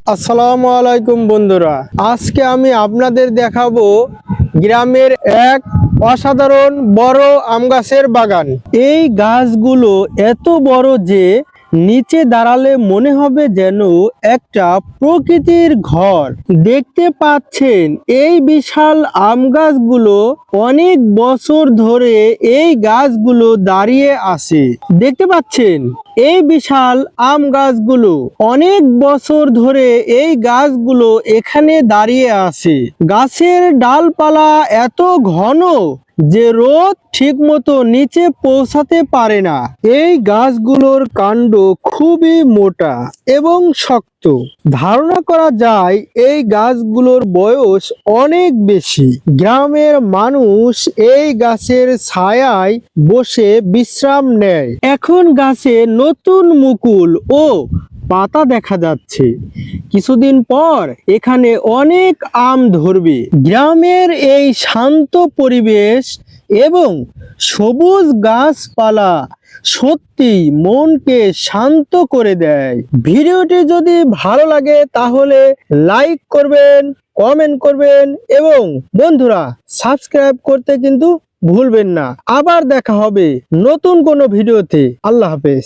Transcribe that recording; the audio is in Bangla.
আসসালামু আলাইকুম বন্ধুরা, আজকে আমি আপনাদের দেখাবো গ্রামের এক অসাধারণ বড় আম গাছের বাগান। এই গাছগুলো এত বড় যে নিচে দাঁড়ালে মনে হবে যেন একটা প্রকৃতির ঘর। দেখতে পাচ্ছেন এই বিশাল আম গাছগুলো অনেক বছর ধরে এই গাছগুলো দাঁড়িয়ে আছে। দেখতে পাচ্ছেন এই বিশাল আম গাছগুলো অনেক বছর ধরে এই গাছগুলো এখানে দাঁড়িয়ে আছে। গাছের ডালপালা এত ঘন যে রোদ ঠিক মতো নিচে পৌঁছাতে পারে না। এই গাছগুলোর কাণ্ড খুবই মোটা এবং শক্ত। ধারণা করা যায় এই গাছগুলোর বয়স অনেক বেশি। গ্রামের মানুষ এই গাছের ছায়ায় বসে বিশ্রাম নেয়। এখন গাছে নতুন মুকুল ও পাতা দেখা যাচ্ছে। কিছুদিন পর এখানে অনেক আম ধরবে। গ্রামের এই শান্ত পরিবেশ এবং সবুজ গাছপালা সত্যি মনকে শান্ত করে দেয়। ভিডিওটি যদি ভালো লাগে তাহলে লাইক করবেন, কমেন্ট করবেন এবং বন্ধুরা সাবস্ক্রাইব করতে কিন্তু ভুলবেন না। আবার দেখা হবে নতুন কোনো ভিডিওতে। আল্লাহ হাফেজ।